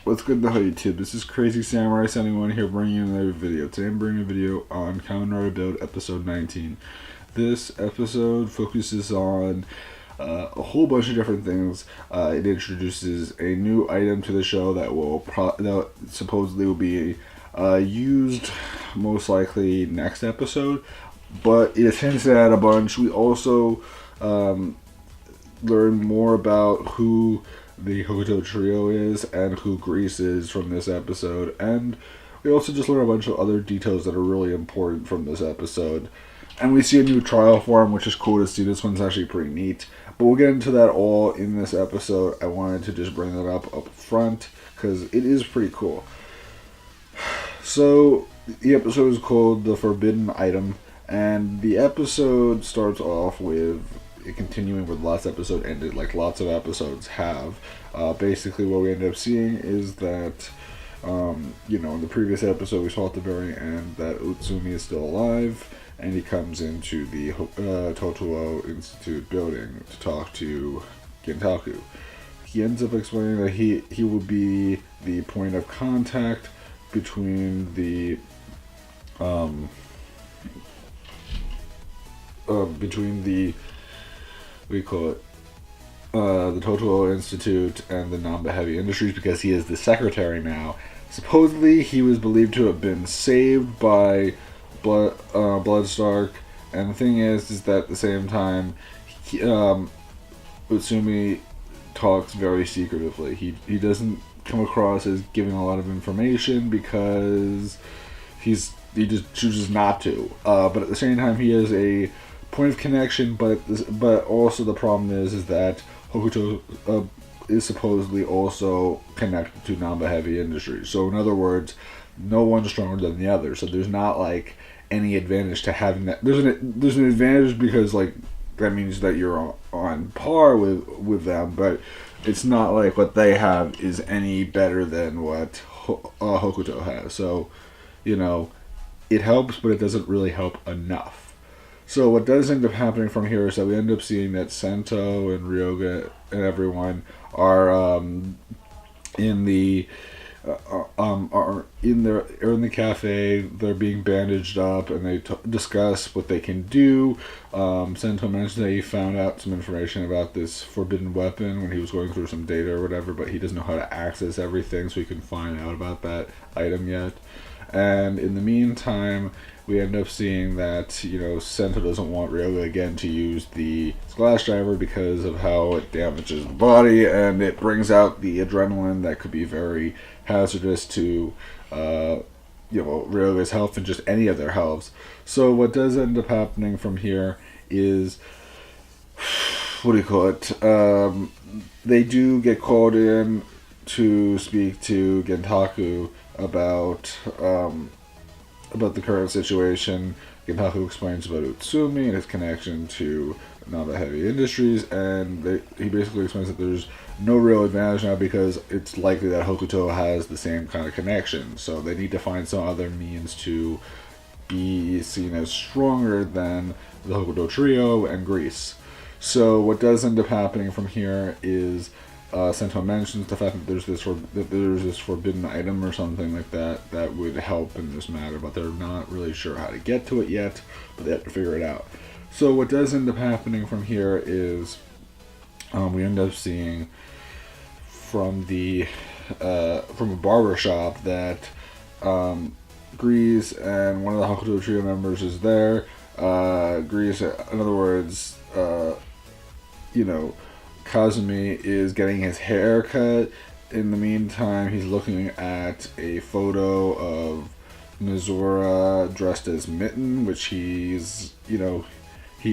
What's good to YouTube? This is Crazy Samurai 71 here bringing you another video. Today I'm bringing a video on Kamen Build episode 19. This episode focuses on a whole bunch of different things. It introduces a new item to the show that supposedly will be used most likely next episode, but it hints at a bunch. We also learn more about who the Hokuto trio is and who Grease is from this episode, and we also just learn a bunch of other details that are really important from this episode. And we see a new trial form, which is cool to see. This one's actually pretty neat, but we'll get into that all in this episode. I wanted to just bring that up front because it is pretty cool. So the episode is called The Forbidden Item, and the episode starts off with continuing with last episode ended, like lots of episodes have. Basically, what we end up seeing is that, in the previous episode, we saw at the very end that Utsumi is still alive, and he comes into the Totuo Institute building to talk to Gentaku. He ends up explaining that he will be the point of contact between the we call it the Totuo Institute and the Namba Heavy Industries, because he is the secretary now. Supposedly, he was believed to have been saved by Bloodstark, and the thing is that at the same time, Utsumi talks very secretively. He doesn't come across as giving a lot of information because he just chooses not to. But at the same time, he is a point of connection, but also the problem is that Hokuto is supposedly also connected to Namba Heavy Industries. So in other words, no one's stronger than the other. So there's not like any advantage to having that. There's an advantage because like that means that you're on par with them, but it's not like what they have is any better than what Hokuto has. So it helps, but it doesn't really help enough. So what does end up happening from here is that we end up seeing that Sento and Ryoga and everyone are in the cafe. They're being bandaged up, and they discuss what they can do. Sento mentioned that he found out some information about this forbidden weapon when he was going through some data or whatever, but he doesn't know how to access everything, so he can find out about that item yet. And in the meantime, we end up seeing that, Sento doesn't want Ryoga again to use the Splash Driver because of how it damages the body, and it brings out the adrenaline that could be very hazardous to, Ryoga's health and just any of their healths. So what does end up happening from here is, they do get called in to speak to Gentaku about the current situation. Gentaku explains about Utsumi and his connection to Namba Heavy Industries, and he basically explains that there's no real advantage now because it's likely that Hokuto has the same kind of connection, so they need to find some other means to be seen as stronger than the Hokuto trio and Grease. So what does end up happening from here is Sento mentions the fact that there's this forbidden item or something like that would help in this matter, but they're not really sure how to get to it yet, but they have to figure it out. So what does end up happening from here is we end up seeing from a barber shop that Grease and one of the Hokuto trio members is there. Grease, in other words, Kazumi is getting his hair cut. In the meantime, he's looking at a photo of Mizora dressed as Mitten, which he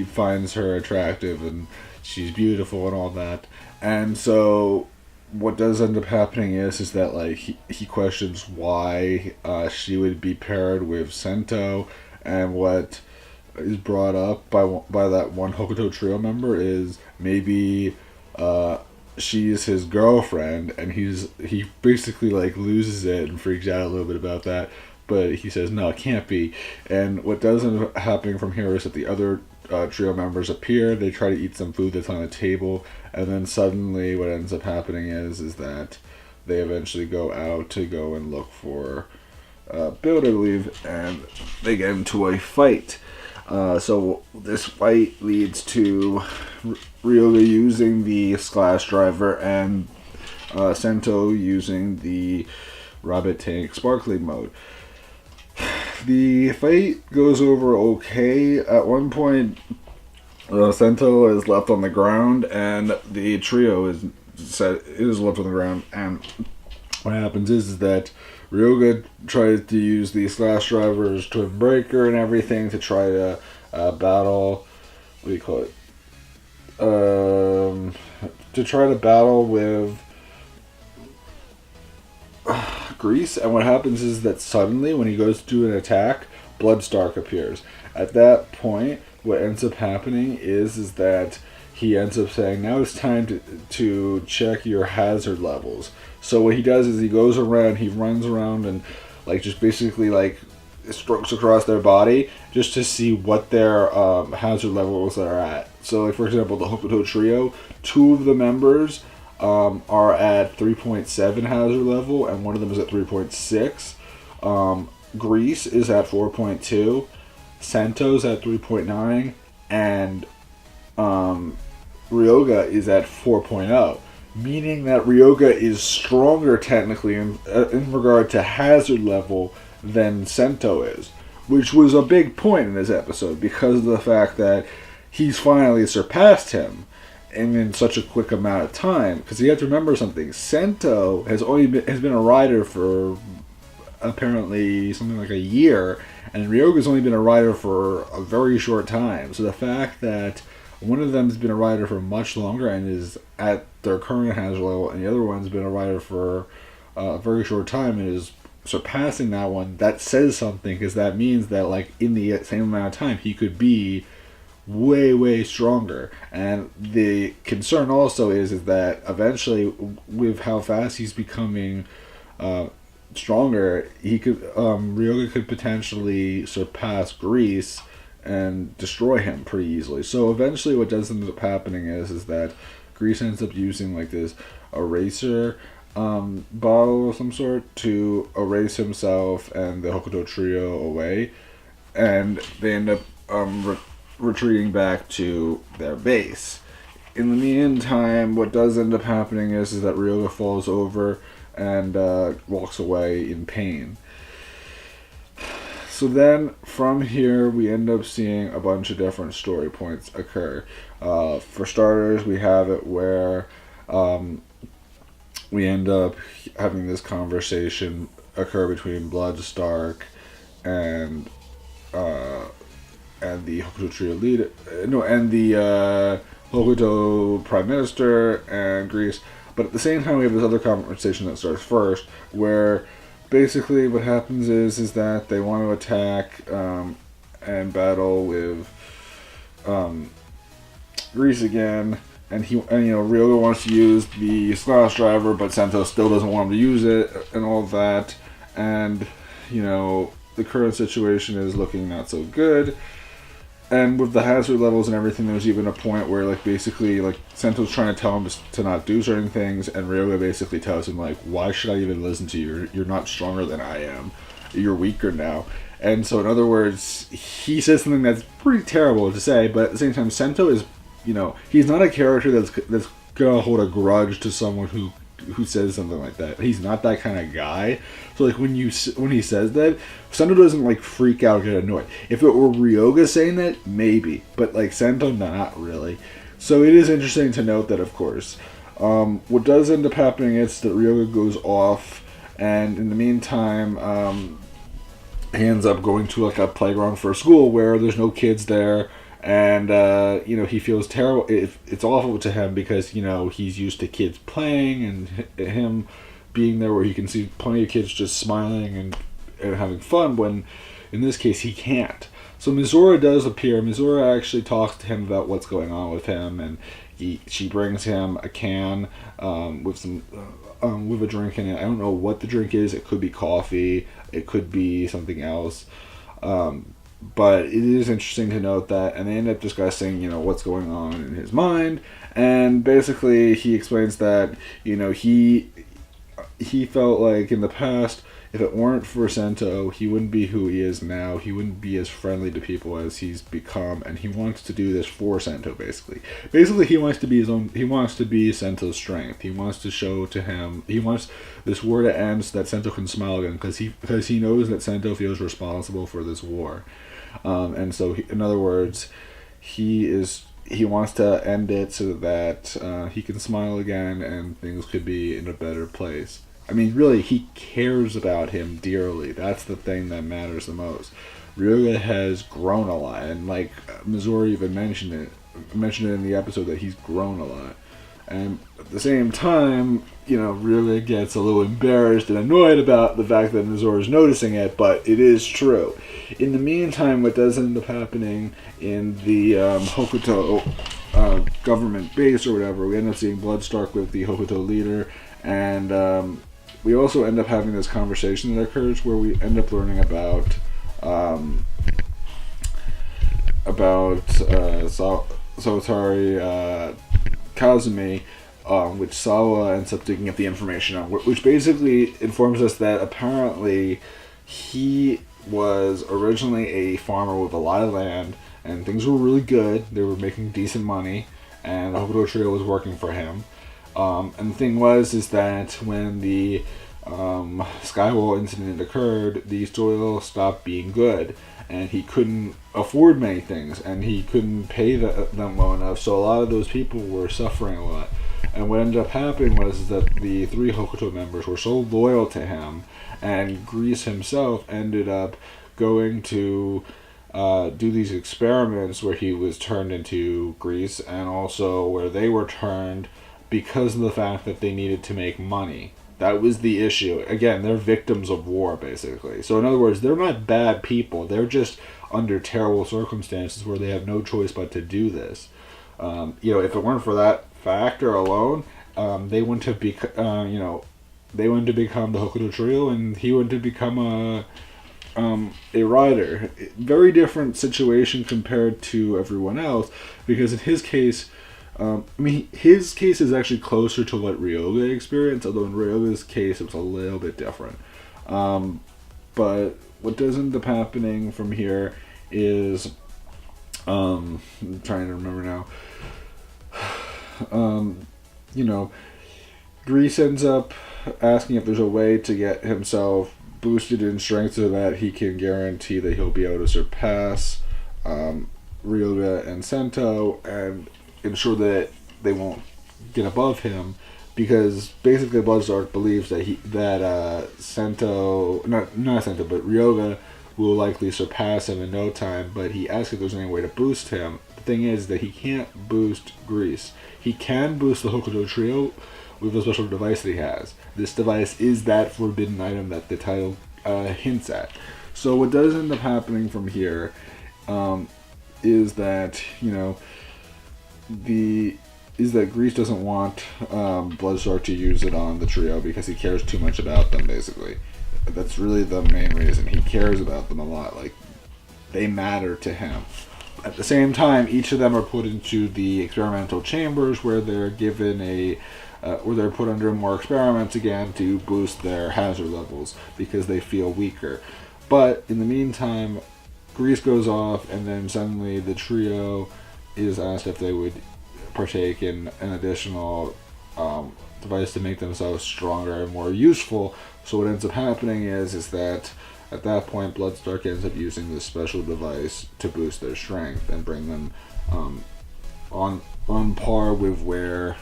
finds her attractive and she's beautiful and all that. And so what does end up happening is that like he questions why she would be paired with Sento, and what is brought up by that one Hokuto trio member is maybe she's his girlfriend, and he basically like loses it and freaks out a little bit about that, but he says no, it can't be. And what does end up happening from here is that the other trio members appear. They try to eat some food that's on the table, and then suddenly what ends up happening is that they eventually go out to go and look for Build, I believe, and they get into a fight. So this fight leads to Ryoga using the Splash Driver and Sento using the Rabbit Tank Sparkling mode. The fight goes over okay. At one point, Sento is left on the ground, and the trio is left on the ground. And what happens is that Ryoga tries to use the Slash Driver's Twin Breaker and everything to try to battle. What do you call it? To try to battle with Grease. And what happens is that suddenly, when he goes to do an attack, Bloodstark appears. At that point, what ends up happening is that he ends up saying, now it's time to check your hazard levels. So what he does is he goes around, he runs around and just basically strokes across their body just to see what their hazard levels are at. So for example, the Hokuto Trio, 2 of the members are at 3.7 hazard level and one of them is at 3.6. Grease is at 4.2. Sento's at 3.9 and Ryoga is at 4.0, meaning that Ryoga is stronger technically in regard to hazard level than Sento is, which was a big point in this episode because of the fact that he's finally surpassed him in such a quick amount of time. Because you have to remember something: Sento has been a rider for apparently something like a year, and Ryoga's only been a rider for a very short time. So the fact that one of them has been a rider for much longer and is at their current hazard level, and the other one's been a rider for a very short time and is surpassing that one, that says something, because that means that in the same amount of time he could be way, way stronger. And the concern also is that eventually, with how fast he's becoming stronger, Ryoga could potentially surpass Grease and destroy him pretty easily. So eventually what does end up happening is that Grease ends up using this eraser bottle of some sort to erase himself and the Hokuto Trio away, and they end up retreating back to their base. In the meantime, what does end up happening is that Ryoga falls over and walks away in pain. So then, from here, we end up seeing a bunch of different story points occur. For starters, we have it where we end up having this conversation occur between Bloodstark and the Hokuto Trio leader, and the Hokuto Prime Minister and Grease. But at the same time, we have this other conversation that starts first, where basically what happens is that they want to attack and battle with Grease again, and Ryoga wants to use the Slash Driver, but Sento still doesn't want him to use it and all that, and the current situation is looking not so good. And with the hazard levels and everything, there's even a point where, basically, Sento's trying to tell him to not do certain things, and Ryoga basically tells him, why should I even listen to you? You're not stronger than I am. You're weaker now. And so, in other words, he says something that's pretty terrible to say, but at the same time, Sento is, he's not a character that's gonna hold a grudge to someone who says something like that. He's not that kind of guy. So when he says that, Sento doesn't freak out or get annoyed. If it were Ryoga saying that, maybe, but Sento, not really. So it is interesting to note that, of course, what does end up happening is that Ryoga goes off, and in the meantime, he ends up going to a playground for a school where there's no kids there. And, he feels terrible. It's awful to him because, he's used to kids playing and him being there where he can see plenty of kids just smiling and having fun, when in this case he can't. So Mizora does appear. Mizora actually talks to him about what's going on with him, and she brings him a can with some with a drink in it. I don't know what the drink is. It could be coffee. It could be something else. But it is interesting to note that, and they end up discussing, what's going on in his mind, and basically he explains that, he he felt like in the past, if it weren't for Sento, he wouldn't be who he is now. He wouldn't be as friendly to people as he's become, and he wants to do this for Sento. Basically, he wants to be his own. He wants to be Sento's strength. He wants to show to him. He wants this war to end so that Sento can smile again, because he knows that Sento feels responsible for this war, and so in other words, he wants to end it so that he can smile again and things could be in a better place. I mean, really, he cares about him dearly. That's the thing that matters the most. Ryoga has grown a lot, and like Missouri even mentioned it in the episode that he's grown a lot. And at the same time, Ryoga gets a little embarrassed and annoyed about the fact that Missouri is noticing it, but it is true. In the meantime, what does end up happening in the Hokuto government base or whatever, we end up seeing Bloodstark with the Hokuto leader, and we also end up having this conversation that occurs where we end up learning about Sotari Kazumi, which Sawa ends up digging up the information on, which basically informs us that apparently he was originally a farmer with a lot of land, and things were really good. They were making decent money, and the Hokuto Trio was working for him. And the thing is that when the Skywall incident occurred, the soil stopped being good, and he couldn't afford many things, and he couldn't pay them well enough, so a lot of those people were suffering a lot. And what ended up happening was that the 3 Hokuto members were so loyal to him, and Grease himself ended up going to do these experiments where he was turned into Grease, and also where they were turned because of the fact that they needed to make money. That was the issue. Again, they're victims of war, basically. So in other words, they're not bad people. They're just under terrible circumstances where they have no choice but to do this. If it weren't for that factor alone, they wouldn't have they wouldn't have become the Hokuto Trio, and he wouldn't have become a rider. Very different situation compared to everyone else, because in his case, his case is actually closer to what Ryoga experienced, although in Ryoga's case it was a little bit different. But what does end up happening from here is, I'm trying to remember now, Grease ends up asking if there's a way to get himself boosted in strength so that he can guarantee that he'll be able to surpass Ryoga and Sento and ensure that they won't get above him, because basically Bloodstark believes that Ryoga will likely surpass him in no time, but he asks if there's any way to boost him. The thing is that he can't boost Grease. He can boost the Hokuto Trio with a special device that he has. This device is that forbidden item that the title hints at. So what does end up happening from here is that, Grease doesn't want Bloodstark to use it on the trio because he cares too much about them, basically. That's really the main reason. He cares about them a lot. Like, they matter to him. At the same time, each of them are put into the experimental chambers where they're given where they're put under more experiments again to boost their hazard levels because they feel weaker. But in the meantime, Grease goes off, and then suddenly the trio is asked if they would partake in an additional device to make themselves stronger and more useful. So what ends up happening is that at that point, Bloodstark ends up using this special device to boost their strength and bring them on par with where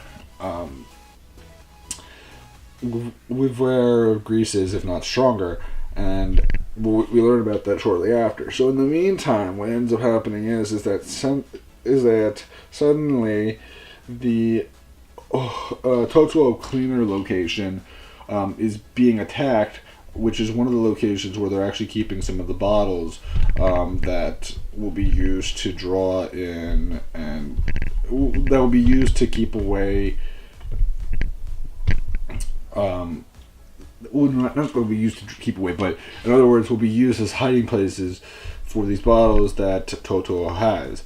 Grease is, if not stronger. And we learn about that shortly after. So in the meantime, what ends up happening is that suddenly the Toto Cleaner location is being attacked, which is one of the locations where they're actually keeping some of the bottles that will be used to draw in, and that will be used to keep away. Not going to be used to keep away, but in other words, will be used as hiding places for these bottles that Toto has.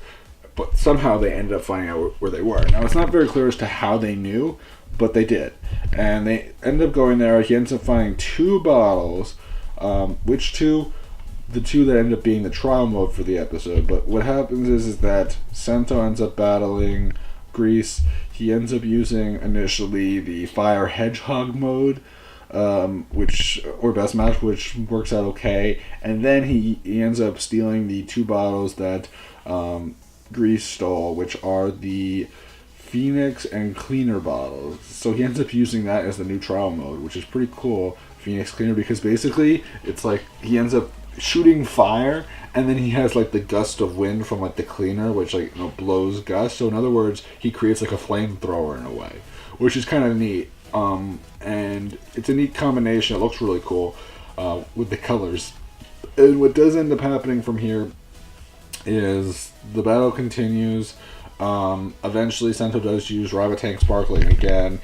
But somehow they ended up finding out where they were. Now, it's not very clear as to how they knew, but they did. And they end up going there. He ends up finding 2 bottles. Which 2? The 2 that end up being the trial mode for the episode. But what happens is that Sento ends up battling Grease. He ends up using initially the Fire Hedgehog mode, or best match, which works out okay. And then he ends up stealing the 2 bottles that Grease stole, which are the Phoenix and Cleaner bottles. So he ends up using that as the new trial mode, which is pretty cool. Phoenix Cleaner, because basically it's like he ends up shooting fire, and then he has like the gust of wind from like the cleaner, which like blows gusts. So in other words, he creates like a flamethrower in a way, which is kind of neat. And it's a neat combination. It looks really cool with the colors. And what does end up happening from here is the battle continues. Eventually, Sento does use Rabotank Sparkling again.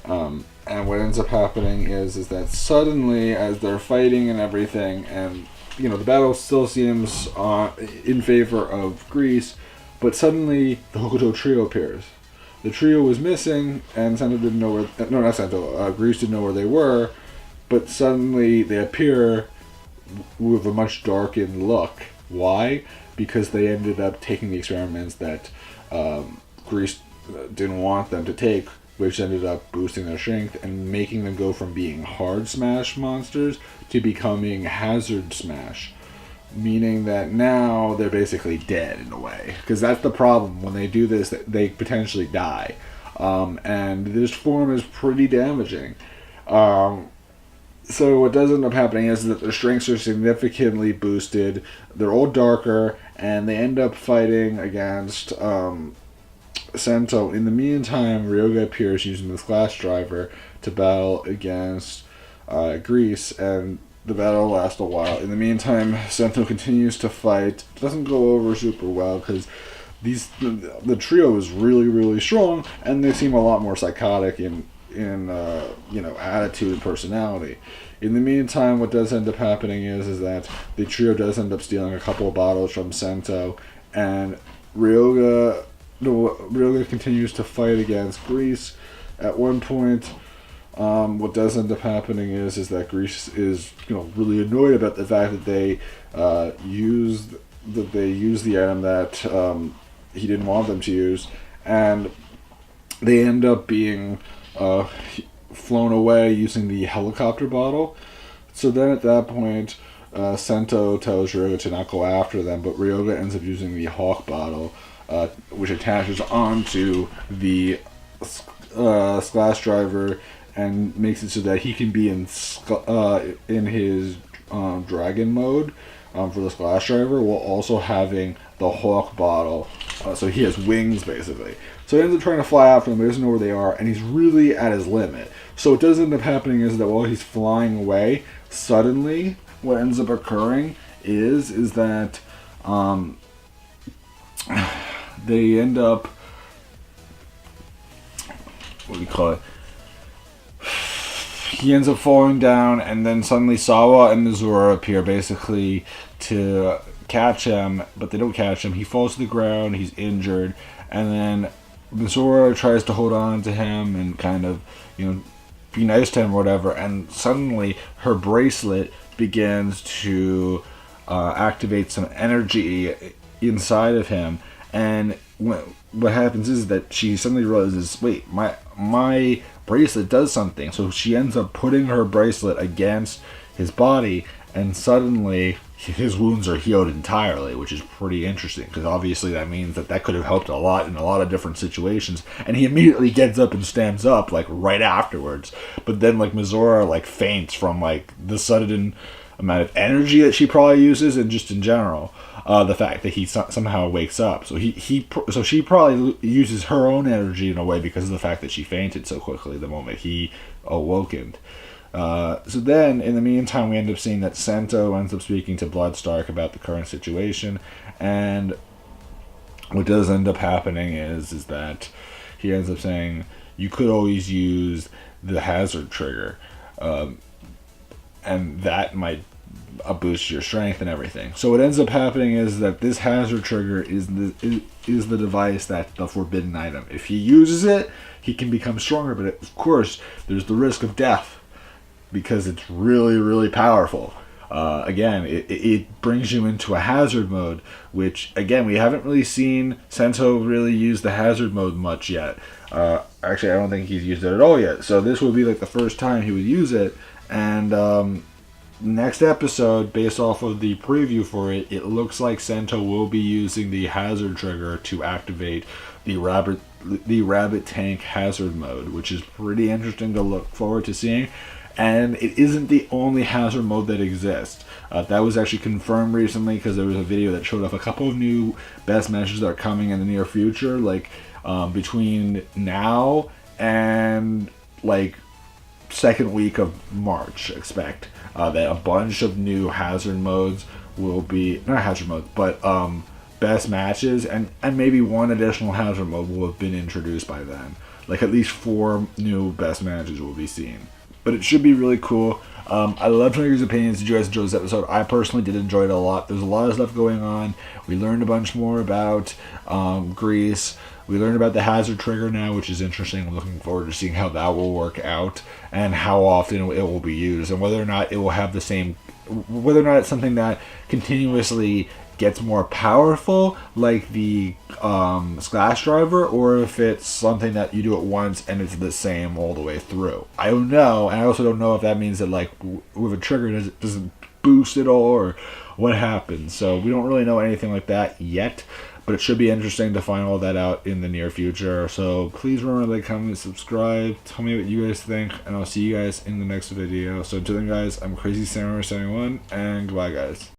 And what ends up happening is that suddenly, as they're fighting and everything, and the battle still seems in favor of Grease, but suddenly the Hokuto trio appears. The trio was missing, and Sento didn't know where. No, not Sento. Grease didn't know where they were, but suddenly they appear with a much darkened look. Why? Because they ended up taking the experiments that Grease didn't want them to take, which ended up boosting their strength and making them go from being hard smash monsters to becoming hazard smash. Meaning that now they're basically dead in a way. Because that's the problem. When they do this, they potentially die. And this form is pretty damaging. So what does end up happening is that their strengths are significantly boosted. They're all darker, and they end up fighting against Sento. In the meantime, Ryoga appears using the Slash Driver to battle against Grease, and the battle lasts a while. In the meantime, Sento continues to fight. It doesn't go over super well because the trio is really, really strong, and they seem a lot more psychotic in attitude and personality. In the meantime, what does end up happening is that the trio does end up stealing a couple of bottles from Sento, and Ryoga continues to fight against Grease. At one point, what does end up happening is that Grease is really annoyed about the fact that they used the item that he didn't want them to use, and they end up being flown away using the helicopter bottle. So then at that point, Sento tells Ryoga to not go after them, but Ryoga ends up using the Hawk bottle, which attaches onto the Slash Driver and makes it so that he can be in his dragon mode for the Slash Driver, while also having the Hawk bottle. So he has wings, basically. So he ends up trying to fly after them, but he doesn't know where they are, and he's really at his limit. So what does end up happening is that while he's flying away, suddenly what ends up occurring is that they end up, what do you call it? He ends up falling down, and then suddenly Sawa and Mizora appear basically to catch him, but they don't catch him. He falls to the ground, he's injured, and then Mizora tries to hold on to him and kind of, be nice to him or whatever, and suddenly her bracelet begins to activate some energy inside of him, and what happens is that she suddenly realizes, wait, my bracelet does something. So she ends up putting her bracelet against his body, and suddenly his wounds are healed entirely, which is pretty interesting, because obviously that means that could have helped a lot in a lot of different situations. And he immediately gets up and stands up right afterwards, but then Mizora faints from the sudden amount of energy that she probably uses, and just in general the fact that he somehow wakes up. So so she probably uses her own energy in a way because of the fact that she fainted so quickly the moment he awokened. So then, in the meantime, we end up seeing that Sento ends up speaking to Bloodstark about the current situation, and what does end up happening is that he ends up saying, you could always use the hazard trigger, and that might boosts your strength and everything. So what ends up happening is that this hazard trigger is the device that's the forbidden item. If he uses it, he can become stronger, but of course, there's the risk of death because it's really, really powerful. Again, it brings you into a hazard mode, which, again, we haven't really seen Sento really use the hazard mode much yet. Actually, I don't think he's used it at all yet. So this will be like the first time he would use it. And next episode, based off of the preview for it, it looks like Sento will be using the hazard trigger to activate the rabbit tank hazard mode, which is pretty interesting to look forward to seeing. And it isn't the only hazard mode that exists. That was actually confirmed recently because there was a video that showed off a couple of new best matches that are coming in the near future, like between now and like second week of March. Expect that a bunch of new hazard modes will be, not hazard modes, but best matches, and maybe one additional hazard mode will have been introduced by then. Like at least 4 new best matches will be seen. But it should be really cool. I love to know your opinions. Did you guys enjoy this episode? I personally did enjoy it a lot. There's a lot of stuff going on. We learned a bunch more about Greece. We learned about the hazard trigger now, which is interesting. I'm looking forward to seeing how that will work out and how often it will be used and whether or not it will have the same, whether or not it's something that continuously gets more powerful like the Splash Driver, or if it's something that you do it once and it's the same all the way through. I don't know, and I also don't know if that means that like with a trigger does it boost it all or what happens. So we don't really know anything like that yet, but it should be interesting to find all that out in the near future. So please remember to like, comment, subscribe, tell me what you guys think, and I'll see you guys in the next video. So until then guys, I'm Crazy Samurai 71, and goodbye guys.